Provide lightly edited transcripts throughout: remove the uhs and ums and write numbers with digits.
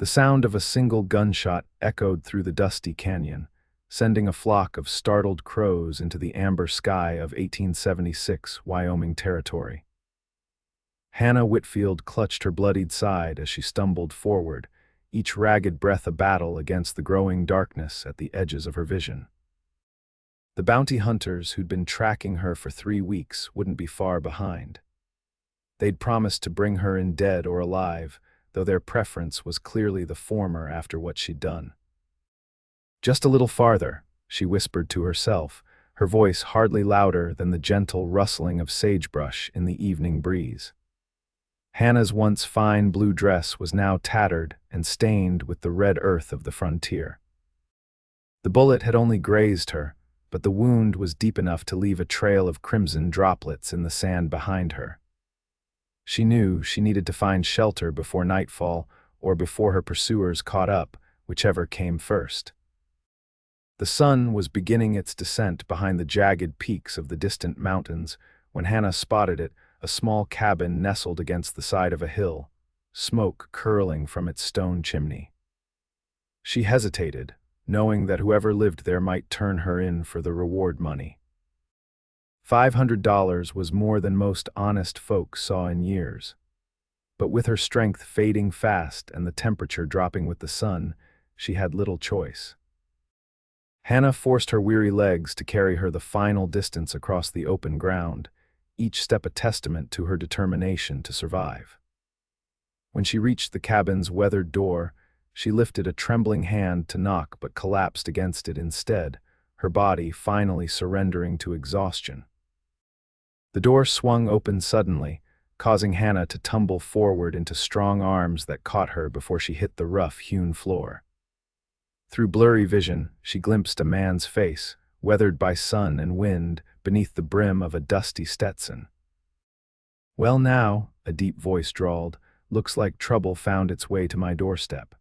The sound of a single gunshot echoed through the dusty canyon, sending a flock of startled crows into the amber sky of 1876 Wyoming Territory. Hannah Whitfield clutched her bloodied side as she stumbled forward, each ragged breath a battle against the growing darkness at the edges of her vision. The bounty hunters who'd been tracking her for 3 weeks wouldn't be far behind. They'd promised to bring her in dead or alive, though their preference was clearly the former after what she'd done. "Just a little farther," she whispered to herself, her voice hardly louder than the gentle rustling of sagebrush in the evening breeze. Hannah's once fine blue dress was now tattered and stained with the red earth of the frontier. The bullet had only grazed her, but the wound was deep enough to leave a trail of crimson droplets in the sand behind her. She knew she needed to find shelter before nightfall or before her pursuers caught up, whichever came first. The sun was beginning its descent behind the jagged peaks of the distant mountains when Hannah spotted it, a small cabin nestled against the side of a hill, smoke curling from its stone chimney. She hesitated, knowing that whoever lived there might turn her in for the reward money. $500 was more than most honest folk saw in years. But with her strength fading fast and the temperature dropping with the sun, she had little choice. Hannah forced her weary legs to carry her the final distance across the open ground, each step a testament to her determination to survive. When she reached the cabin's weathered door, she lifted a trembling hand to knock but collapsed against it instead, her body finally surrendering to exhaustion. The door swung open suddenly, causing Hannah to tumble forward into strong arms that caught her before she hit the rough-hewn floor. Through blurry vision, she glimpsed a man's face, weathered by sun and wind, beneath the brim of a dusty Stetson. "Well now," a deep voice drawled, "looks like trouble found its way to my doorstep."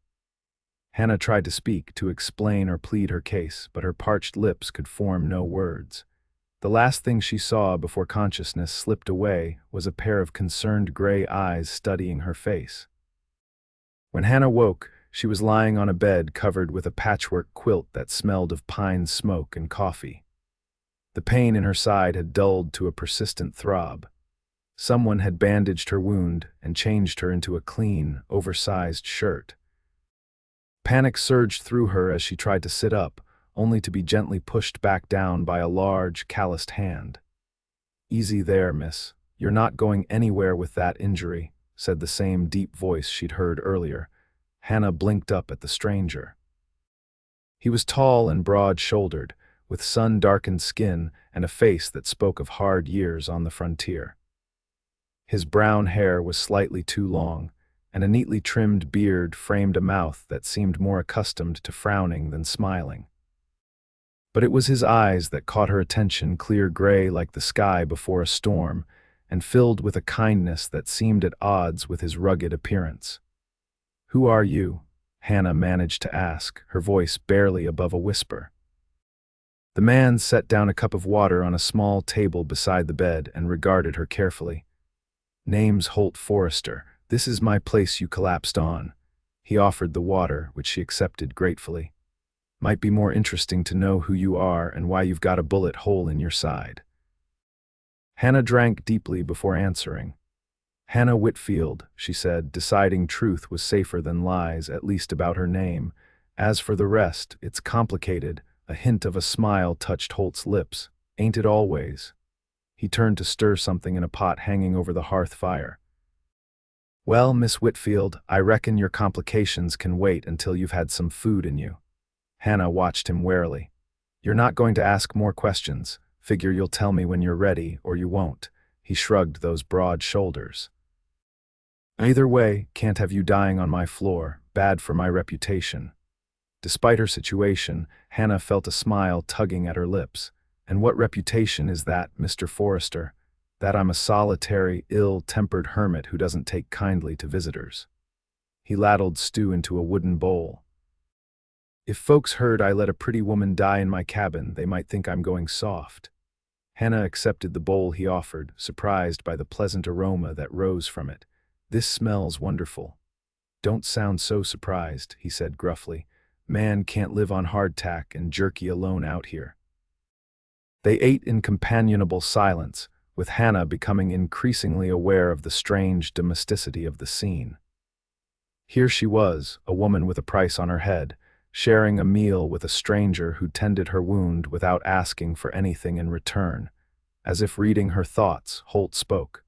Hannah tried to speak, to explain or plead her case, but her parched lips could form no words. The last thing she saw before consciousness slipped away was a pair of concerned gray eyes studying her face. When Hannah woke, she was lying on a bed covered with a patchwork quilt that smelled of pine smoke and coffee. The pain in her side had dulled to a persistent throb. Someone had bandaged her wound and changed her into a clean, oversized shirt. Panic surged through her as she tried to sit up, only to be gently pushed back down by a large, calloused hand. "Easy there, miss. You're not going anywhere with that injury," said the same deep voice she'd heard earlier. Hannah blinked up at the stranger. He was tall and broad-shouldered, with sun-darkened skin and a face that spoke of hard years on the frontier. His brown hair was slightly too long, and a neatly trimmed beard framed a mouth that seemed more accustomed to frowning than smiling. But it was his eyes that caught her attention, clear gray like the sky before a storm, and filled with a kindness that seemed at odds with his rugged appearance. "Who are you?" Hannah managed to ask, her voice barely above a whisper. The man set down a cup of water on a small table beside the bed and regarded her carefully. "Name's Holt Forrester. This is my place you collapsed on." He offered the water, which she accepted gratefully. "Might be more interesting to know who you are and why you've got a bullet hole in your side." Hannah drank deeply before answering. "Hannah Whitfield," she said, deciding truth was safer than lies, at least about her name. "As for the rest, it's complicated." A hint of a smile touched Holt's lips. "Ain't it always?" He turned to stir something in a pot hanging over the hearth fire. "Well, Miss Whitfield, I reckon your complications can wait until you've had some food in you." Hannah watched him warily. "You're not going to ask more questions. Figure you'll tell me when you're ready, or you won't." He shrugged those broad shoulders. "Either way, can't have you dying on my floor. Bad for my reputation." Despite her situation, Hannah felt a smile tugging at her lips. "And what reputation is that, Mr. Forrester? That I'm a solitary, ill-tempered hermit who doesn't take kindly to visitors." He ladled stew into a wooden bowl. "If folks heard I let a pretty woman die in my cabin, they might think I'm going soft." Hannah accepted the bowl he offered, surprised by the pleasant aroma that rose from it. "This smells wonderful." Don't sound so surprised, he said gruffly. Man can't live on hardtack and jerky alone out here. They ate in companionable silence, with Hannah becoming increasingly aware of the strange domesticity of the scene. Here she was, a woman with a price on her head, sharing a meal with a stranger who tended her wound without asking for anything in return. As if reading her thoughts, Holt spoke.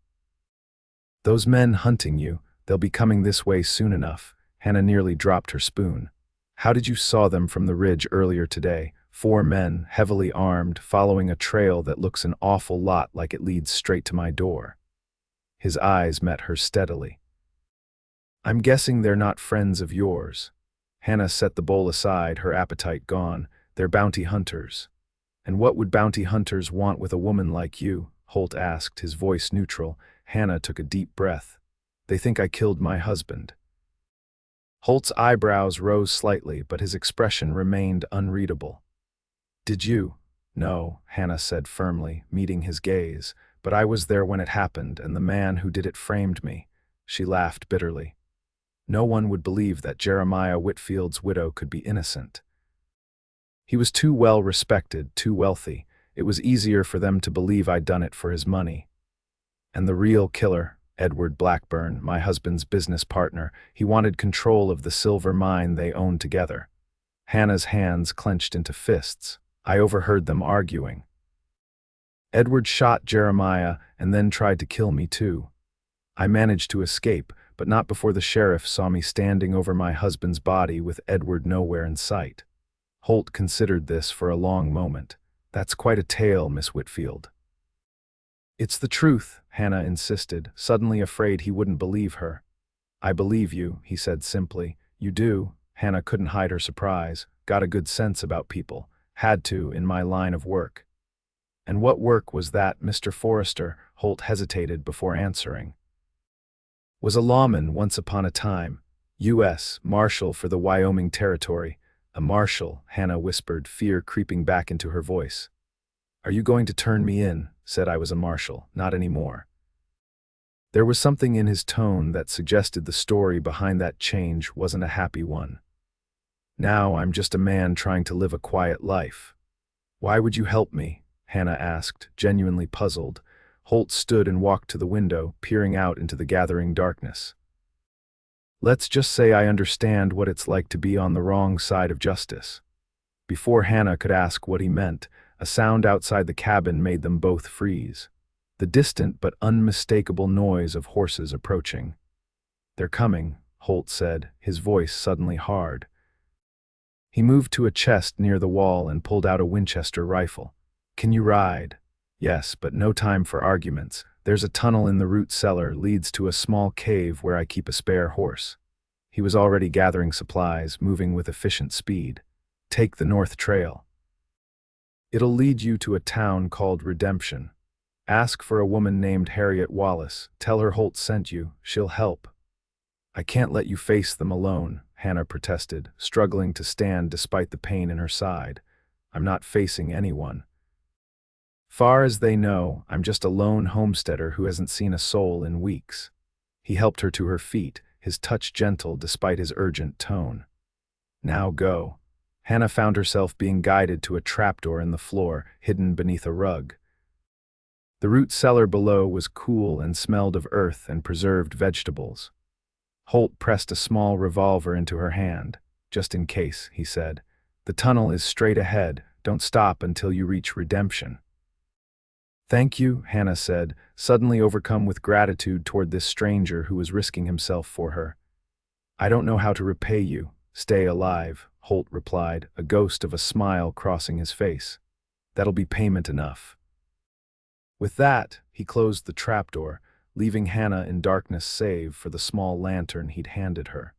Those men hunting you, they'll be coming this way soon enough. Hannah nearly dropped her spoon. How did you saw them from the ridge earlier today? 4 men, heavily armed, following a trail that looks an awful lot like it leads straight to my door. His eyes met hers steadily. I'm guessing they're not friends of yours. Hannah set the bowl aside, her appetite gone. They're bounty hunters. And what would bounty hunters want with a woman like you? Holt asked, his voice neutral. Hannah took a deep breath. They think I killed my husband. Holt's eyebrows rose slightly, but his expression remained unreadable. Did you? No, Hannah said firmly, meeting his gaze, but I was there when it happened, and the man who did it framed me. She laughed bitterly. No one would believe that Jeremiah Whitfield's widow could be innocent. He was too well respected, too wealthy. It was easier for them to believe I'd done it for his money. And the real killer, Edward Blackburn, my husband's business partner, he wanted control of the silver mine they owned together. Hannah's hands clenched into fists. I overheard them arguing. Edward shot Jeremiah and then tried to kill me too. I managed to escape, but not before the sheriff saw me standing over my husband's body with Edward nowhere in sight. Holt considered this for a long moment. That's quite a tale, Miss Whitfield. It's the truth, Hannah insisted, suddenly afraid he wouldn't believe her. I believe you, he said simply. You do? Hannah couldn't hide her surprise. Got a good sense about people. Had to, in my line of work. And what work was that, Mr. Forrester? Holt hesitated before answering. Was a lawman once upon a time. U.S. Marshal for the Wyoming Territory. A marshal, Hannah whispered, fear creeping back into her voice. Are you going to turn me in? Said I was a marshal. Not anymore. There was something in his tone that suggested the story behind that change wasn't a happy one. Now I'm just a man trying to live a quiet life. Why would you help me? Hannah asked, genuinely puzzled. Holt stood and walked to the window, peering out into the gathering darkness. Let's just say I understand what it's like to be on the wrong side of justice. Before Hannah could ask what he meant, a sound outside the cabin made them both freeze. The distant but unmistakable noise of horses approaching. They're coming, Holt said, his voice suddenly hard. He moved to a chest near the wall and pulled out a Winchester rifle. Can you ride? Yes, but no time for arguments. There's a tunnel in the root cellar, leads to a small cave where I keep a spare horse. He was already gathering supplies, moving with efficient speed. Take the North Trail. It'll lead you to a town called Redemption. Ask for a woman named Harriet Wallace. Tell her Holt sent you. She'll help. I can't let you face them alone, Hannah protested, struggling to stand despite the pain in her side. I'm not facing anyone. Far as they know, I'm just a lone homesteader who hasn't seen a soul in weeks. He helped her to her feet, his touch gentle despite his urgent tone. Now go. Hannah found herself being guided to a trapdoor in the floor, hidden beneath a rug. The root cellar below was cool and smelled of earth and preserved vegetables. Holt pressed a small revolver into her hand. Just in case, he said. The tunnel is straight ahead. Don't stop until you reach Redemption. Thank you, Hannah said, suddenly overcome with gratitude toward this stranger who was risking himself for her. I don't know how to repay you. Stay alive, Holt replied, a ghost of a smile crossing his face. That'll be payment enough. With that, he closed the trapdoor, leaving Hannah in darkness save for the small lantern he'd handed her.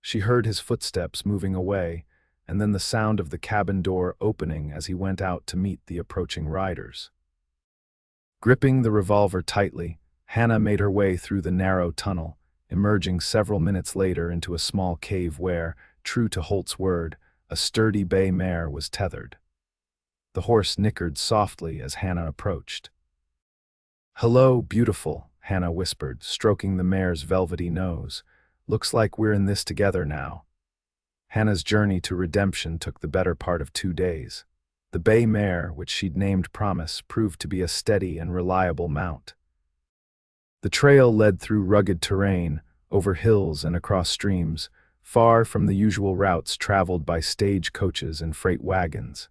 She heard his footsteps moving away, and then the sound of the cabin door opening as he went out to meet the approaching riders. Gripping the revolver tightly, Hannah made her way through the narrow tunnel, emerging several minutes later into a small cave where, true to Holt's word, a sturdy bay mare was tethered. The horse nickered softly as Hannah approached. Hello, beautiful, Hannah whispered, stroking the mare's velvety nose. Looks like we're in this together now. Hannah's journey to redemption took the better part of 2 days. The bay mare, which she'd named Promise, proved to be a steady and reliable mount. The trail led through rugged terrain, over hills and across streams, far from the usual routes traveled by stage coaches and freight wagons.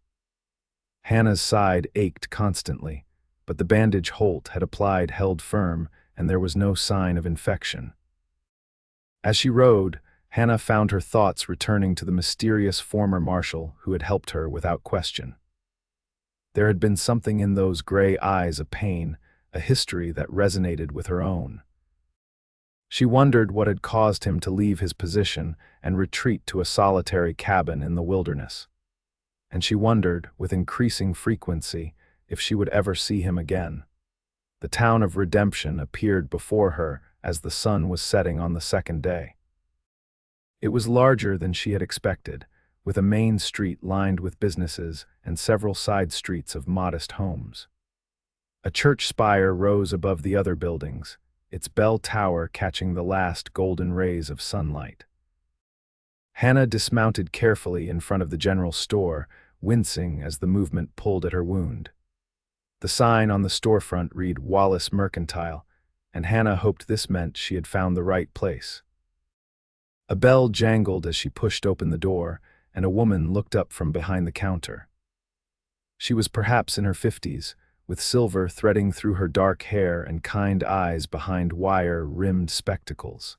Hannah's side ached constantly, but the bandage Holt had applied held firm, and there was no sign of infection. As she rode, Hannah found her thoughts returning to the mysterious former marshal who had helped her without question. There had been something in those gray eyes of pain, a history that resonated with her own. She wondered what had caused him to leave his position and retreat to a solitary cabin in the wilderness. And she wondered, with increasing frequency, if she would ever see him again. The town of redemption appeared before her as the sun was setting on the second day. It was larger than she had expected, with a main street lined with businesses and several side streets of modest homes. A church spire rose above the other buildings, its bell tower catching the last golden rays of sunlight. Hannah dismounted carefully in front of the general store, wincing as the movement pulled at her wound. The sign on the storefront read Wallace Mercantile, and Hannah hoped this meant she had found the right place. A bell jangled as she pushed open the door, and a woman looked up from behind the counter. She was perhaps in her 50s, with silver threading through her dark hair and kind eyes behind wire-rimmed spectacles.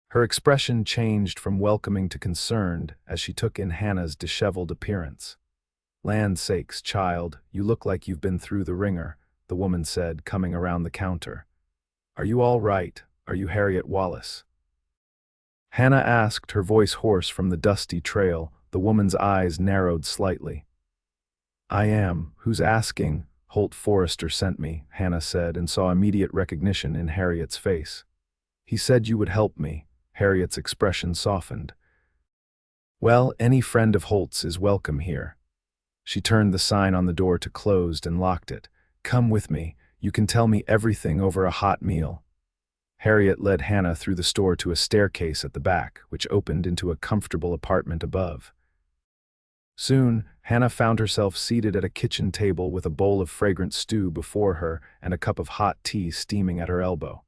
Her expression changed from welcoming to concerned as she took in Hannah's disheveled appearance. "Land's sakes, child, you look like you've been through the ringer," the woman said, coming around the counter. "Are you all right? Are you Harriet Wallace?" Hannah asked, her voice hoarse from the dusty trail. The woman's eyes narrowed slightly. "I am. Who's asking?" "Holt Forrester sent me," Hannah said, and saw immediate recognition in Harriet's face. "He said you would help me." Harriet's expression softened. "Well, any friend of Holt's is welcome here." She turned the sign on the door to closed and locked it. "Come with me. You can tell me everything over a hot meal." Harriet led Hannah through the store to a staircase at the back, which opened into a comfortable apartment above. Soon, Hannah found herself seated at a kitchen table with a bowl of fragrant stew before her and a cup of hot tea steaming at her elbow.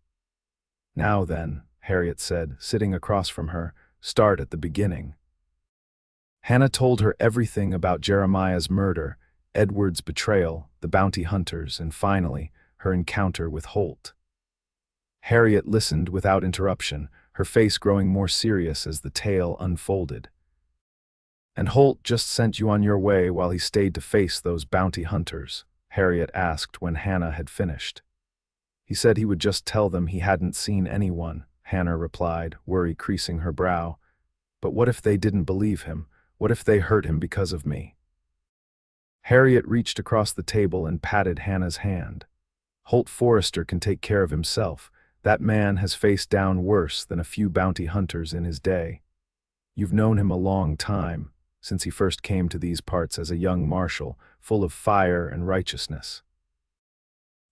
"Now then," Harriet said, sitting across from her, "start at the beginning." Hannah told her everything about Jeremiah's murder, Edward's betrayal, the bounty hunters, and finally, her encounter with Holt. Harriet listened without interruption, her face growing more serious as the tale unfolded. "And Holt just sent you on your way while he stayed to face those bounty hunters?" Harriet asked when Hannah had finished. "He said he would just tell them he hadn't seen anyone," Hannah replied, worry creasing her brow. "But what if they didn't believe him? What if they hurt him because of me?" Harriet reached across the table and patted Hannah's hand. "Holt Forrester can take care of himself. That man has faced down worse than a few bounty hunters in his day. You've known him a long time, since he first came to these parts as a young marshal, full of fire and righteousness."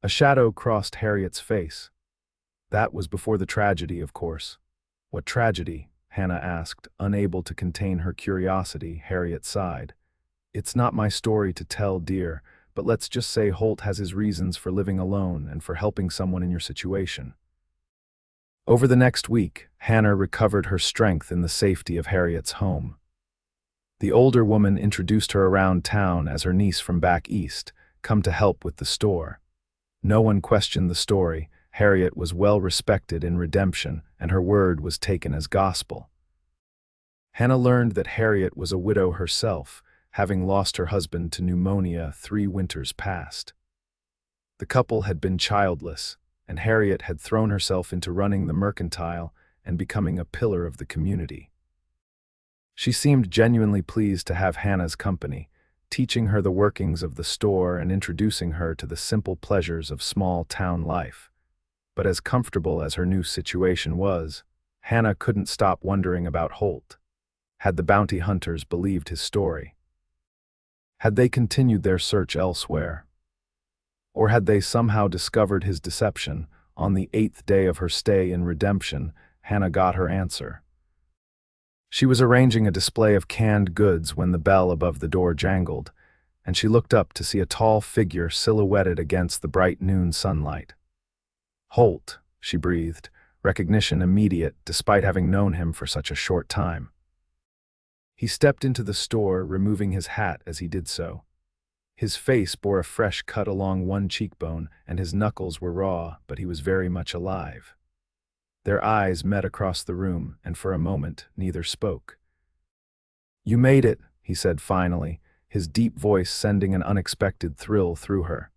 A shadow crossed Harriet's face. "That was before the tragedy, of course." "What tragedy?" Hannah asked, unable to contain her curiosity. Harriet sighed. "It's not my story to tell, dear, but let's just say Holt has his reasons for living alone and for helping someone in your situation." Over the next week, Hannah recovered her strength in the safety of Harriet's home. The older woman introduced her around town as her niece from back east, come to help with the store. No one questioned the story. Harriet was well respected in redemption, and her word was taken as gospel. Hannah learned that Harriet was a widow herself, having lost her husband to pneumonia 3 winters past. The couple had been childless, and Harriet had thrown herself into running the mercantile and becoming a pillar of the community. She seemed genuinely pleased to have Hannah's company, teaching her the workings of the store and introducing her to the simple pleasures of small-town life. But as comfortable as her new situation was, Hannah couldn't stop wondering about Holt. Had the bounty hunters believed his story? Had they continued their search elsewhere? Or had they somehow discovered his deception? On the 8th day of her stay in redemption, Hannah got her answer. She was arranging a display of canned goods when the bell above the door jangled, and she looked up to see a tall figure silhouetted against the bright noon sunlight. "Holt," she breathed, recognition immediate despite having known him for such a short time. He stepped into the store, removing his hat as he did so. His face bore a fresh cut along one cheekbone, and his knuckles were raw, but he was very much alive. Their eyes met across the room, and for a moment neither spoke. "You made it," he said finally, his deep voice sending an unexpected thrill through her.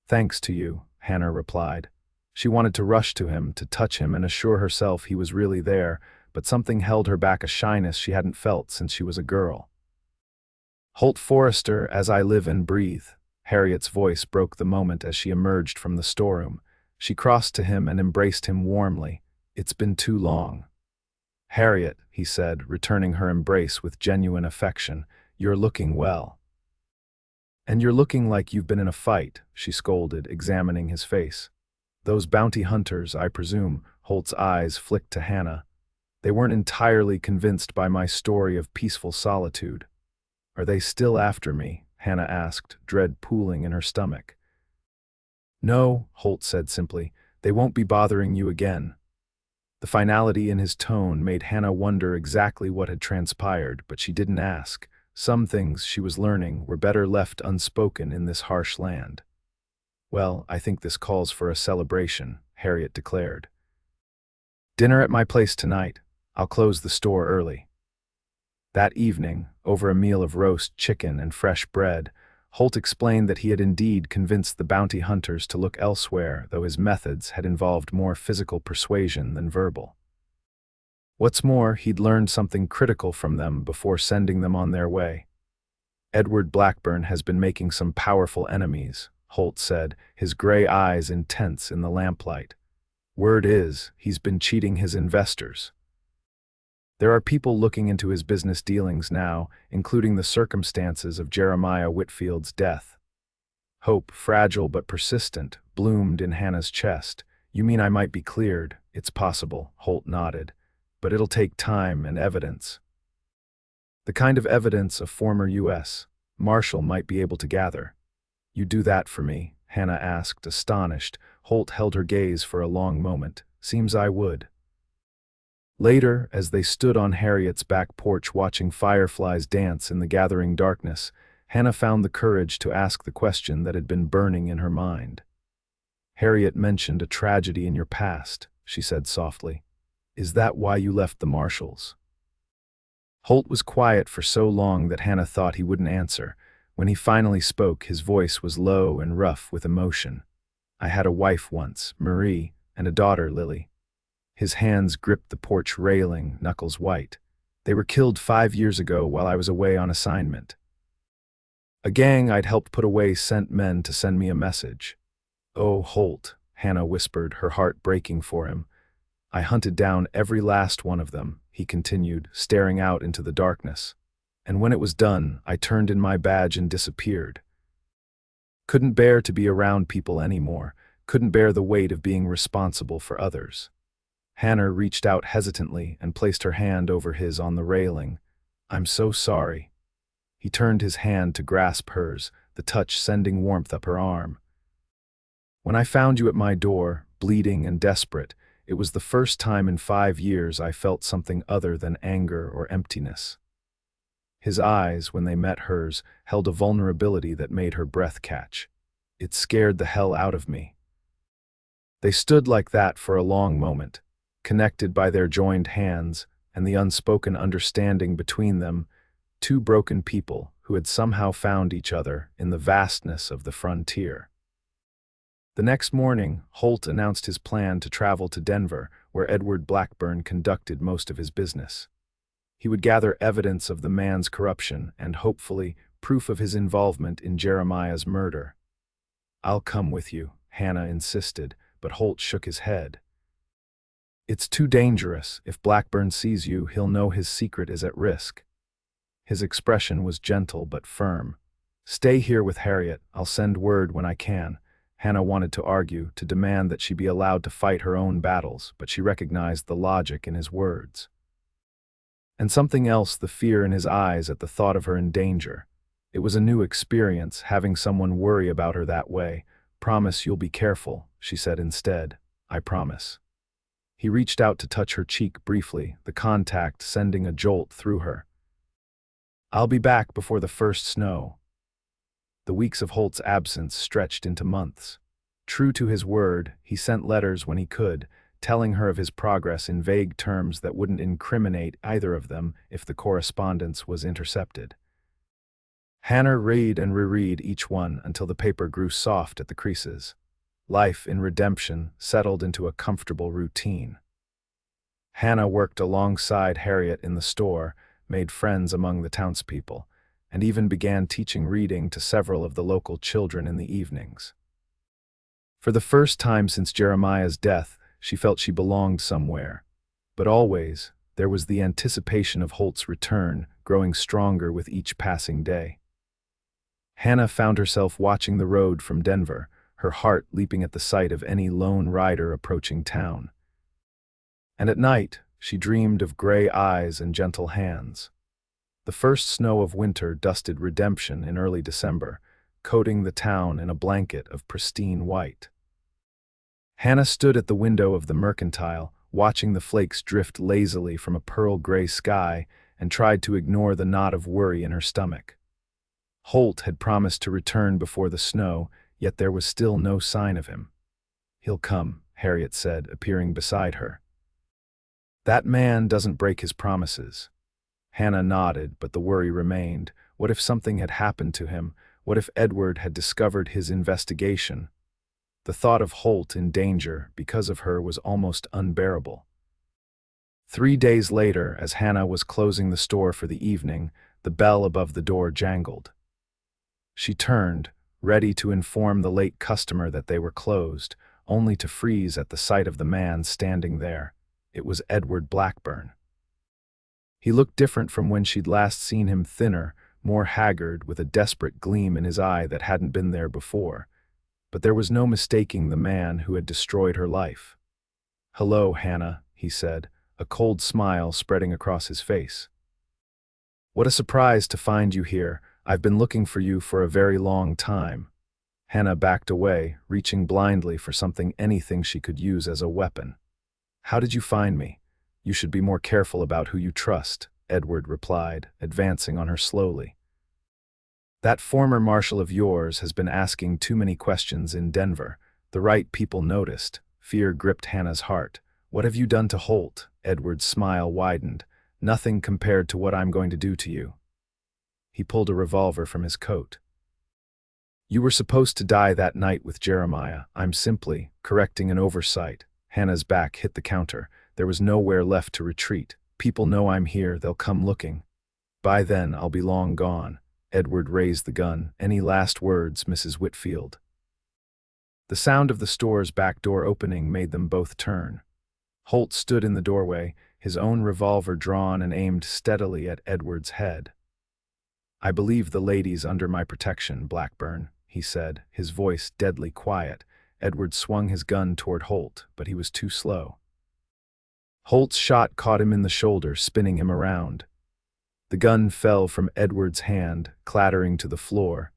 "Thanks to you," Hannah replied. She wanted to rush to him, to touch him and assure herself he was really there, but something held her back, a shyness she hadn't felt since she was a girl. "Holt Forrester, as I live and breathe." Harriet's voice broke the moment as she emerged from the storeroom. She crossed to him and embraced him warmly. "It's been too long." "Harriet," he said, returning her embrace with genuine affection, "you're looking well." "And you're looking like you've been in a fight," she scolded, examining his face. "Those bounty hunters, I presume." Holt's eyes flicked to Hannah. "They weren't entirely convinced by my story of peaceful solitude." "Are they still after me?" Hannah asked, dread pooling in her stomach. "No," Holt said simply. "They won't be bothering you again." The finality in his tone made Hannah wonder exactly what had transpired, but she didn't ask. Some things she was learning were better left unspoken in this harsh land. "Well, I think this calls for a celebration," Harriet declared. "Dinner at my place tonight. I'll close the store early." That evening, over a meal of roast chicken and fresh bread, Holt explained that he had indeed convinced the bounty hunters to look elsewhere, though his methods had involved more physical persuasion than verbal. What's more, he'd learned something critical from them before sending them on their way. "Edward Blackburn has been making some powerful enemies," Holt said, his gray eyes intense in the lamplight. "Word is, he's been cheating his investors. There are people looking into his business dealings now, including the circumstances of Jeremiah Whitfield's death." Hope, fragile but persistent, bloomed in Hannah's chest. "You mean I might be cleared?" "It's possible," Holt nodded. "But it'll take time and evidence." "The kind of evidence a former U.S. Marshal might be able to gather." "You do that for me?" Hannah asked, astonished. Holt held her gaze for a long moment. "Seems I would." Later, as they stood on Harriet's back porch watching fireflies dance in the gathering darkness, Hannah found the courage to ask the question that had been burning in her mind. "Harriet mentioned a tragedy in your past," she said softly. "Is that why you left the Marshals?" Holt was quiet for so long that Hannah thought he wouldn't answer. When he finally spoke, his voice was low and rough with emotion. "I had a wife once, Marie, and a daughter, Lily." His hands gripped the porch railing, knuckles white. "They were killed 5 years ago while I was away on assignment. A gang I'd helped put away sent men to send me a message." "Oh, Holt," Hannah whispered, her heart breaking for him. "I hunted down every last one of them," he continued, staring out into the darkness. "And when it was done, I turned in my badge and disappeared. Couldn't bear to be around people anymore, couldn't bear the weight of being responsible for others." Hannah reached out hesitantly and placed her hand over his on the railing. "I'm so sorry." He turned his hand to grasp hers, the touch sending warmth up her arm. "When I found you at my door, bleeding and desperate, it was the first time in 5 years I felt something other than anger or emptiness." His eyes, when they met hers, held a vulnerability that made her breath catch. "It scared the hell out of me." They stood like that for a long moment, connected by their joined hands and the unspoken understanding between them, two broken people who had somehow found each other in the vastness of the frontier. The next morning, Holt announced his plan to travel to Denver, where Edward Blackburn conducted most of his business. He would gather evidence of the man's corruption and, hopefully, proof of his involvement in Jeremiah's murder. "I'll come with you," Hannah insisted, but Holt shook his head. "It's too dangerous. If Blackburn sees you, he'll know his secret is at risk." His expression was gentle but firm. "Stay here with Harriet. I'll send word when I can." Hannah wanted to argue, to demand that she be allowed to fight her own battles, but she recognized the logic in his words. And something else, the fear in his eyes at the thought of her in danger. It was a new experience, having someone worry about her that way. "Promise you'll be careful," she said instead. "I promise." He reached out to touch her cheek briefly, the contact sending a jolt through her. "I'll be back before the first snow." The weeks of Holt's absence stretched into months. True to his word, he sent letters when he could, telling her of his progress in vague terms that wouldn't incriminate either of them if the correspondence was intercepted. Hannah read and reread each one until the paper grew soft at the creases. Life in Redemption settled into a comfortable routine. Hannah worked alongside Harriet in the store, made friends among the townspeople, and even began teaching reading to several of the local children in the evenings. For the first time since Jeremiah's death, she felt she belonged somewhere. But always, there was the anticipation of Holt's return, growing stronger with each passing day. Hannah found herself watching the road from Denver, her heart leaping at the sight of any lone rider approaching town. And at night, she dreamed of gray eyes and gentle hands. The first snow of winter dusted Redemption in early December, coating the town in a blanket of pristine white. Hannah stood at the window of the mercantile, watching the flakes drift lazily from a pearl-gray sky, and tried to ignore the knot of worry in her stomach. Holt had promised to return before the snow, yet there was still no sign of him. "He'll come," Harriet said, appearing beside her. "That man doesn't break his promises." Hannah nodded, but the worry remained. What if something had happened to him? What if Edward had discovered his investigation? The thought of Holt in danger because of her was almost unbearable. 3 days later, as Hannah was closing the store for the evening, the bell above the door jangled. She turned, ready to inform the late customer that they were closed, only to freeze at the sight of the man standing there. It was Edward Blackburn. He looked different from when she'd last seen him, thinner, more haggard, with a desperate gleam in his eye that hadn't been there before. But there was no mistaking the man who had destroyed her life. "Hello, Hannah," he said, a cold smile spreading across his face. "What a surprise to find you here. I've been looking for you for a very long time." Hannah backed away, reaching blindly for anything she could use as a weapon. "How did you find me? You should be more careful about who you trust," Edward replied, advancing on her slowly. "That former marshal of yours has been asking too many questions in Denver. The right people noticed." Fear gripped Hannah's heart. "What have you done to Holt?" Edward's smile widened. "Nothing compared to what I'm going to do to you." He pulled a revolver from his coat. "You were supposed to die that night with Jeremiah. I'm simply correcting an oversight." Hannah's back hit the counter. There was nowhere left to retreat. "People know I'm here. They'll come looking. By then, I'll be long gone." Edward raised the gun. "Any last words, Mrs. Whitfield?" The sound of the store's back door opening made them both turn. Holt stood in the doorway, his own revolver drawn and aimed steadily at Edward's head. "I believe the lady's under my protection, Blackburn," he said, his voice deadly quiet. Edward swung his gun toward Holt, but he was too slow. Holt's shot caught him in the shoulder, spinning him around. The gun fell from Edward's hand, clattering to the floor.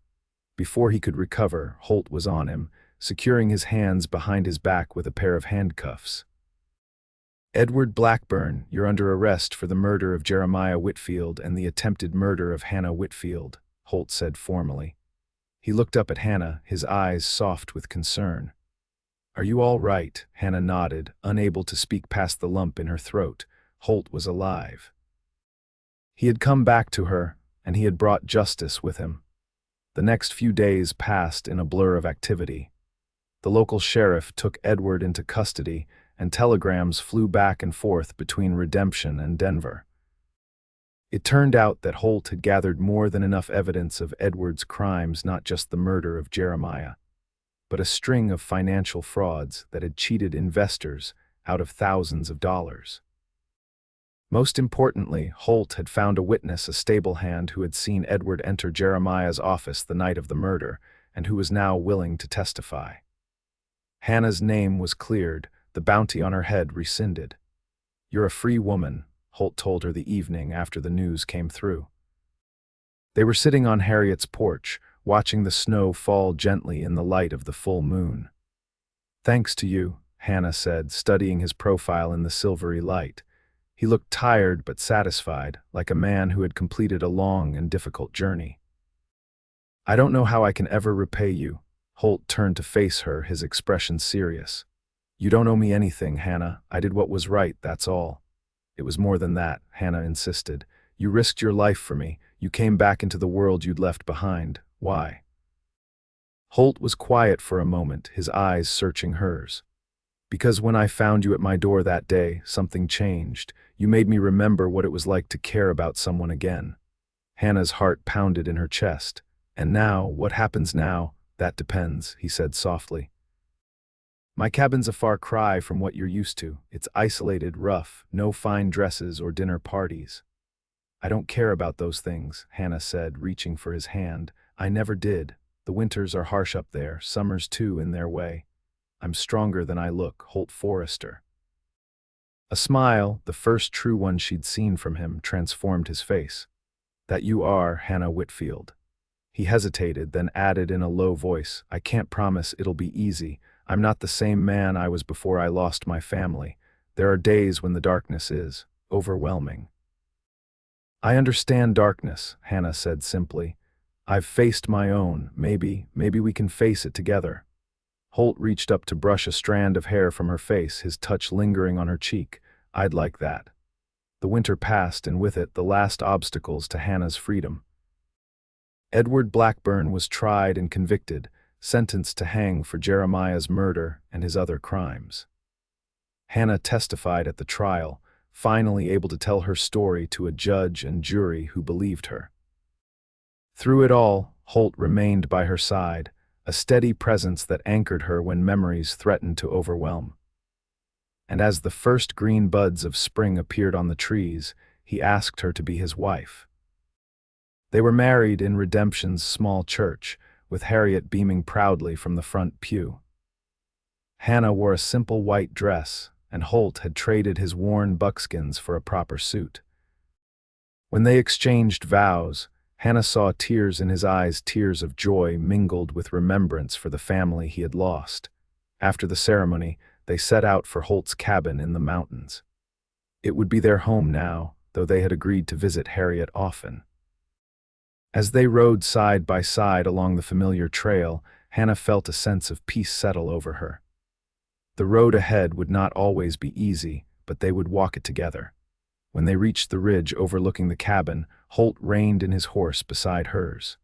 Before he could recover, Holt was on him, securing his hands behind his back with a pair of handcuffs. "Edward Blackburn, you're under arrest for the murder of Jeremiah Whitfield and the attempted murder of Hannah Whitfield," Holt said formally. He looked up at Hannah, his eyes soft with concern. "Are you all right?" Hannah nodded, unable to speak past the lump in her throat. Holt was alive. He had come back to her, and he had brought justice with him. The next few days passed in a blur of activity. The local sheriff took Edward into custody, and telegrams flew back and forth between Redemption and Denver. It turned out that Holt had gathered more than enough evidence of Edward's crimes, not just the murder of Jeremiah, but a string of financial frauds that had cheated investors out of thousands of dollars. Most importantly, Holt had found a witness, a stable hand who had seen Edward enter Jeremiah's office the night of the murder, and who was now willing to testify. Hannah's name was cleared, the bounty on her head rescinded. "You're a free woman," Holt told her the evening after the news came through. They were sitting on Harriet's porch, watching the snow fall gently in the light of the full moon. "Thanks to you," Hannah said, studying his profile in the silvery light. He looked tired but satisfied, like a man who had completed a long and difficult journey. "I don't know how I can ever repay you." Holt turned to face her, his expression serious. "You don't owe me anything, Hannah. I did what was right, that's all." "It was more than that," Hannah insisted. "You risked your life for me. You came back into the world you'd left behind. Why?" Holt was quiet for a moment, his eyes searching hers. "Because when I found you at my door that day, something changed. You made me remember what it was like to care about someone again." Hannah's heart pounded in her chest. "And now, what happens now? That depends," he said softly. "My cabin's a far cry from what you're used to. It's isolated, rough, no fine dresses or dinner parties." "I don't care about those things," Hannah said, reaching for his hand. "I never did. The winters are harsh up there, summers too in their way. I'm stronger than I look, Holt Forrester." A smile, the first true one she'd seen from him, transformed his face. "That you are, Hannah Whitfield." He hesitated, then added in a low voice, "I can't promise it'll be easy. I'm not the same man I was before I lost my family. There are days when the darkness is overwhelming." "I understand darkness," Hannah said simply. "I've faced my own. Maybe we can face it together." Holt reached up to brush a strand of hair from her face, his touch lingering on her cheek. "I'd like that." The winter passed, and with it the last obstacles to Hannah's freedom. Edward Blackburn was tried and convicted, sentenced to hang for Jeremiah's murder and his other crimes. Hannah testified at the trial, finally able to tell her story to a judge and jury who believed her. Through it all, Holt remained by her side, a steady presence that anchored her when memories threatened to overwhelm. And as the first green buds of spring appeared on the trees, he asked her to be his wife. They were married in Redemption's small church, with Harriet beaming proudly from the front pew. Hannah wore a simple white dress, and Holt had traded his worn buckskins for a proper suit. When they exchanged vows, Hannah saw tears in his eyes, tears of joy mingled with remembrance for the family he had lost. After the ceremony, they set out for Holt's cabin in the mountains. It would be their home now, though they had agreed to visit Harriet often. As they rode side by side along the familiar trail, Hannah felt a sense of peace settle over her. The road ahead would not always be easy, but they would walk it together. When they reached the ridge overlooking the cabin, Holt reined in his horse beside hers.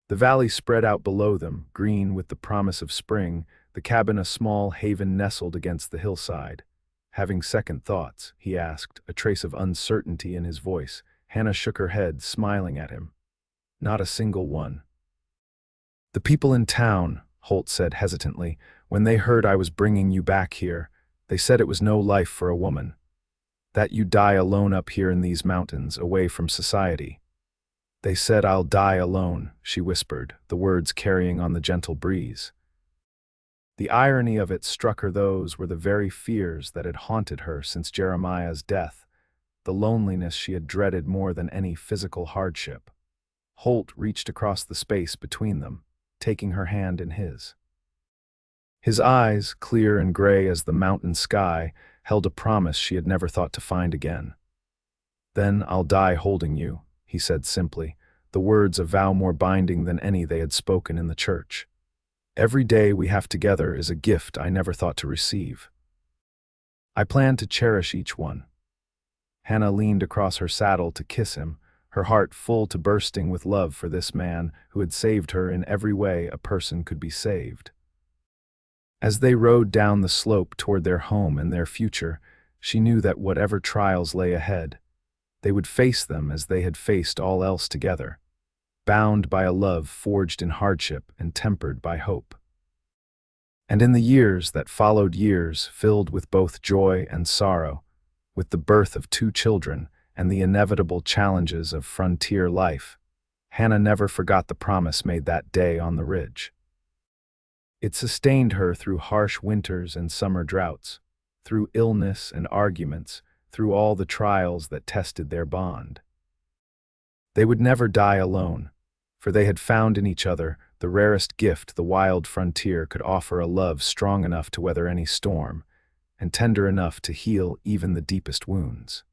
The valley spread out below them, green with the promise of spring, the cabin a small haven nestled against the hillside. "Having second thoughts?" he asked, a trace of uncertainty in his voice. Hannah shook her head, smiling at him. "Not a single one." "The people in town," Holt said hesitantly, "when they heard I was bringing you back here, they said it was no life for a woman. That you'd die alone up here in these mountains, away from society." "They said I'll die alone," she whispered, the words carrying on the gentle breeze. The irony of it struck her. Those were the very fears that had haunted her since Jeremiah's death, the loneliness she had dreaded more than any physical hardship. Holt reached across the space between them, taking her hand in his. His eyes, clear and gray as the mountain sky, held a promise she had never thought to find again. "Then I'll die holding you," he said simply, the words a vow more binding than any they had spoken in the church. "Every day we have together is a gift I never thought to receive. I plan to cherish each one." Hannah leaned across her saddle to kiss him, her heart full to bursting with love for this man who had saved her in every way a person could be saved. As they rode down the slope toward their home and their future, she knew that whatever trials lay ahead, they would face them as they had faced all else together, bound by a love forged in hardship and tempered by hope. And in the years that followed, years filled with both joy and sorrow, with the birth of 2 children and the inevitable challenges of frontier life, Hannah never forgot the promise made that day on the ridge. It sustained her through harsh winters and summer droughts, through illness and arguments, through all the trials that tested their bond. They would never die alone, for they had found in each other the rarest gift the wild frontier could offer, a love strong enough to weather any storm, and tender enough to heal even the deepest wounds.